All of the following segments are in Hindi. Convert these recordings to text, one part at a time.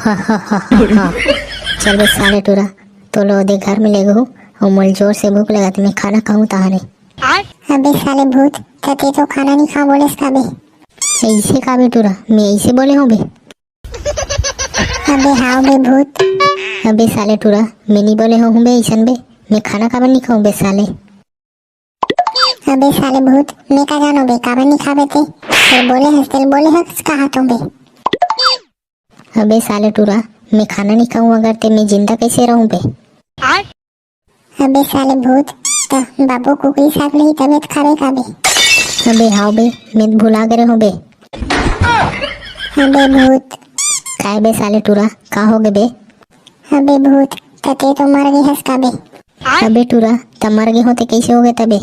चल बे साले टूरा तो लो दे घर में ले गो और मुझे जोर से भूख लगा तो मैं खाना खाऊं ताने। अबे साले भूत तते तो खाना नहीं खा बोले इसका बे। ऐसे का बे टूरा मैं ऐसे बोले हूँ बे। अबे हाँ बे भूत। अबे साले टूरा मैं नहीं बोले हूँ बे ऐसन बे मैं खाना काबर नहीं खाऊं बे साले। अबे साले भूत मैं का जानो बे काबर नहीं खाबे थे तेरे बोले हंस कहा तुम बे। अबे साले टूरा मैं खाना नहीं खाऊं अगर ते मैं जिंदा कैसे रहूं बे। अबे साले भूत तो बाबू कुकरी साग नहीं तबीयत खराब का बे। अबे हाँ बे मैं भुला गए हूँ बे। अबे भूत काय बे साले टूरा का हो गए बे। अबे भूत तते तो मर गई हंस का बे। अबे टूरा तब मर गए होते कैसे हो गए तबे।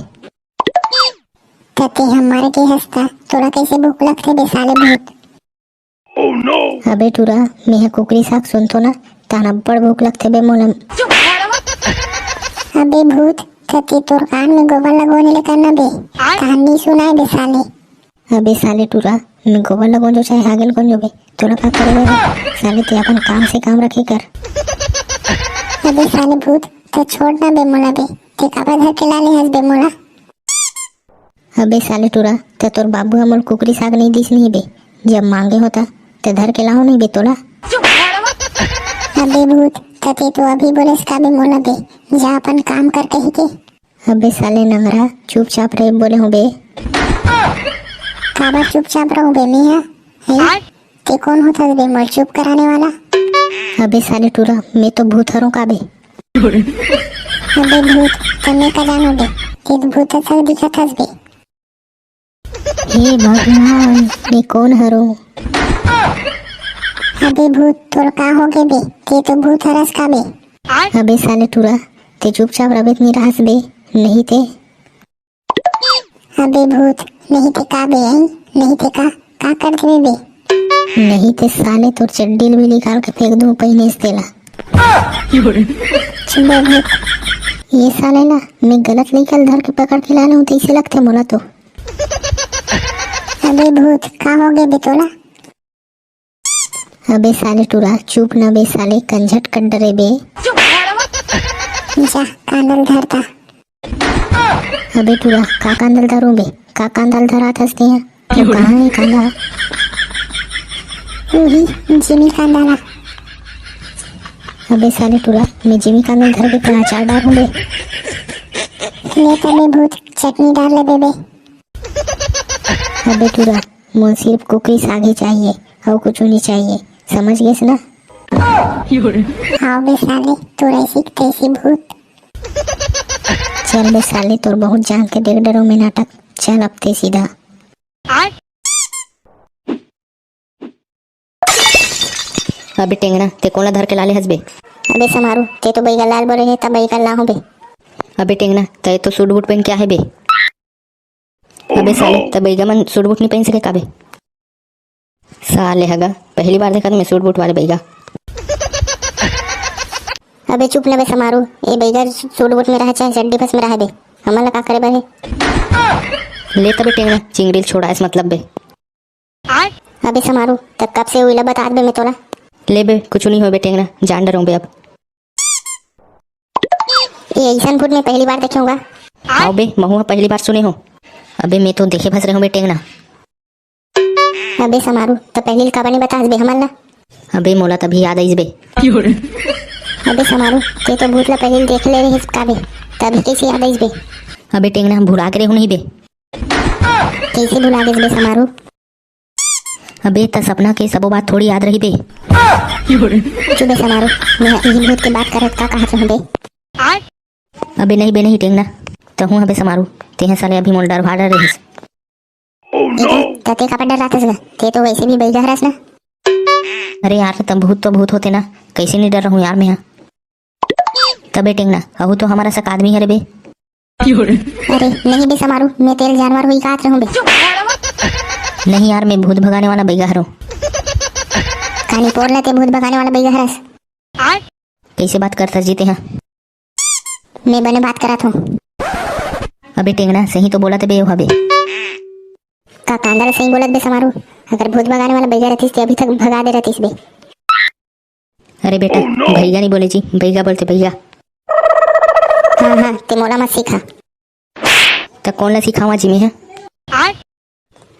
तते हम मर के हंसता तोरा कैसे भूख लगते बे साले भूत। अबे टूरा मैं कुकरी साग सुनतो ना ताना बड़ भूख लगते बे मोला। अबे भूत तते तोर कान में गोबर लगवाने ले करना बे कहानी सुनाए बे साले। अबे साले टूरा मैं गोबर लगो जो चाहे आगे लगो जो बे तोरा का करेगा बे साले ते अपन काम से काम रखे कर। अबे साले भूत तो छोड़ना बे मोला बे ते काबर धर के लाले हंस बे मोला। अबे साले टूरा ते तोर बाबू हमर कुकरी साग नहीं दिस नहीं बे जब मांगे होता ते धर के लाओ नहीं बे तोला। अबे भूत तते तो अभी बोले इसका बे मोला बे जा अपन काम करके ही के। अबे साले नंगरा चुपचाप रहे बोले हूँ बे। काबर चुपचाप रहूं बे मैं है ते कौन होता बे मोल चुप कराने वाला। अबे साले टूरा मैं तो भूत हरूँ का बे। अबे भूत तने का जानो बे ते भूत अच्छा दिखत हस बे। हे भगवान मैं कौन हरूँ। अबे भूत तोर का हो गए बे ते तो भूत हरस का बे। अबे साले टूरा ते चुपचाप रबेत नहीं रहस बे नहीं ते। अबे भूत नहीं थे का बे आई नहीं थे का कर दे बे। नहीं ते साले तोर चड्डी भी निकाल के फेंक दूं पहने इस तेला। बे भूत ये साले ला मैं गलत निकल धर के पकड़ के लाना हूँ तो इसे लगते मोला तो। अबे भूत का हो गए बे तोला। अबे साले टूरा चुप न बे साले कंझट कर डरे बे। जा कांदल धरता। अबे टूरा का कांदल धरूं बे का कांदल धरात हंसते हैं तो कहाँ है कांदा। वही जिमी कांदला। अबे साले टूरा मैं जिमी कांदल धर के तेरा अचार डालूं बे। ले तबे भूत चटनी डाल ले बे। अबे टूरा मुझे सिर्फ कुकरी साग ही चाहिए और कुछ नहीं चाहिए समझ गए ना। हाँ बे साले तोरा ऐसी तैसी भूत। चल बे साले तोर बहुत जान के देख डरो में नाटक चल अब ते सीधा। अबे टेंगना ते कोला धर के लाले हंसबे। अबे समारू ते तो बैगा लाल बोले है तब बैगा ला हूं बे। अबे टेंगना ते तो सूट बूट पहन क्या है बे। अबे साले तब बैगा मन सूट बूट नहीं पहन सके का बे। साले हगा पहली बार देखा तो मैं सूट बूट वाले बैगा। अबे चुप न बे समारू ए बैगा सूट बूट में रहा चाहे चड्डी फस में रहा बे हमला का करे बे। ले तबे टेंगना चिंगड़ील छोड़ा इस मतलब बे। अबे समारू तब कब से हुई बता बे मैं तोला। ले बे कुछ नहीं हो बे टेंगना जान डरूं बे अब। ये ऐसा भूत मैं पहली बार देखूंगा। आओ बे महुआ पहली बार सुने हो। अबे मैं तो देखे फंस रहे हूँ बे टेंगना। अबे समारू तो पहली का बने बता बे हमला। अबे मोला तभी याद आई बे। अबे समारू ते तो भूत ला पहले देख ले रही का बे तभी कैसे याद आई बे। अबे टेंगना भुला के हूँ नहीं बे। कैसे भुला गए बे समारू। अबे त सपना के सबो बात थोड़ी याद रही बे। चुप बे समारू मैं यही भूत की बात करत का कहा बे। अबे नहीं बे नहीं टेंगना तो हूँ अबे समारू ते साले अभी मोल डर भाड़ रहीस। तते का डर रातस ना ते तो वैसे भी बैगा हरस ना। अरे यार तब भूत तो भूत होते ना कैसे नहीं डर रहा हूँ यार मैं यहाँ। तबे टेंगना अहू तो हमारा सक आदमी है बे। अरे नहीं बे समारू मैं तेरे जानवर हुई काट रहूं बे। नहीं यार मैं भूत भगाने वाला बैगा हरूँ। कहानी पोर लेते भूत भगाने वाला बैगा हरस। कैसे बात करता जीते हैं। मैं बने बात करा था। अबे टेंगना सही तो बोला थे बे हबे। का कांदल सही बोलत बे समारू अगर भूत भगाने वाला बैगा रहतीस ते अभी तक भगा दे रहतीस बे। अरे बेटा भैया नहीं बोले जी, भैया बोलते भैया। हाँ हाँ ते मोला मत सिखा। तो कौन ला सिखावा जी में है?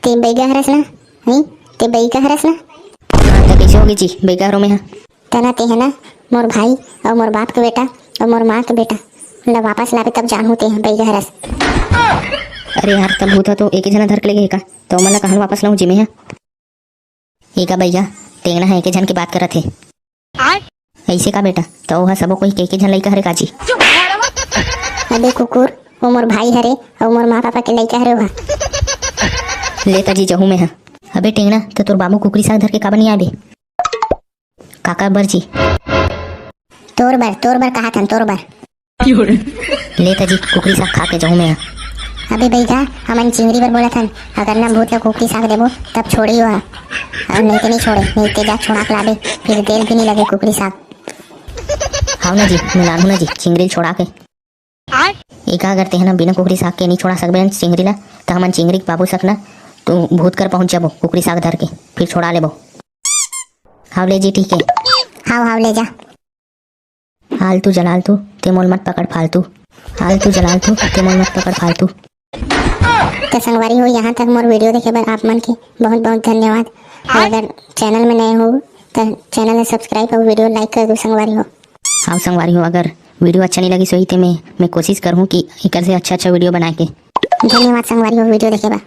ते बैगा हरस ना, नहीं ते बैगा हरस ना। हाँ तो कैसे होगी जी, बेगारों में है। तना ते है ना मोर भाई और मोर बाप के बेटा और मोर माँ के बेटा, ला वापस लावे तब जान होते हैं बैगा हरस। अरे यार तब भूता तो एक ही जना धर के ले गए का, तो मन कहां वापस लाऊं जी में है। एका भैया टेंगना है एक जन की बात करत थे ऐसे का बेटा, तो वह सबो कोई के जन लइका हरे काजी। अबे कुकुर, वो मोर भाई हरे और मोर माँ पापा के लइका हरे वहा। लेता जी जहू में है। अबे टेंगना तो तोर बाबू कुकरी साग धर के काबा नहीं आबे? काका बर जी तोर बर कहा था तोर बर। लेता जी कुकरी साग खा के जहू में है। अबे भैया हमन चिंगरी बर बोला था, अगर ना भूत का कुकरी साग देबो तब छोड़ी हुआ, और नहीं तो नहीं छोड़े, नहीं तो जा छोड़ा के लाबे, फिर देर भी नहीं लगे कुकरी साग। हाँ ना जी मैं लानू ना जी चिंगरी छोड़ा के। एका अगर तेहना बिना कुकरी साग के नहीं छोड़ा सकबे चिंगरी ला, तो हमन चिंगरी के बाबू सकना तो भूत कर पहुंच जाबो कुकरी साग धर के, फिर छोड़ा लेबो। हाँ ले जी ठीक है। हाँ ले जा। हालतू जलालतू ते मोल मत पकड़ फालतू, हालतू जलालतू ते मोल मत पकड़ फालतू। तो संगवारी हो, यहाँ तक मोर वीडियो देखे बर आप मन के बहुत बहुत धन्यवाद। और अगर चैनल में नए हो तो चैनल में सब्सक्राइब और वीडियो लाइक कर दो संगवारी हो। हाँ संगवारी हो, अगर वीडियो अच्छा नहीं लगी सही तो मैं कोशिश करूँ कि एक से अच्छा वीडियो बना के। धन्यवाद संगवारी हो वीडियो देखे बा।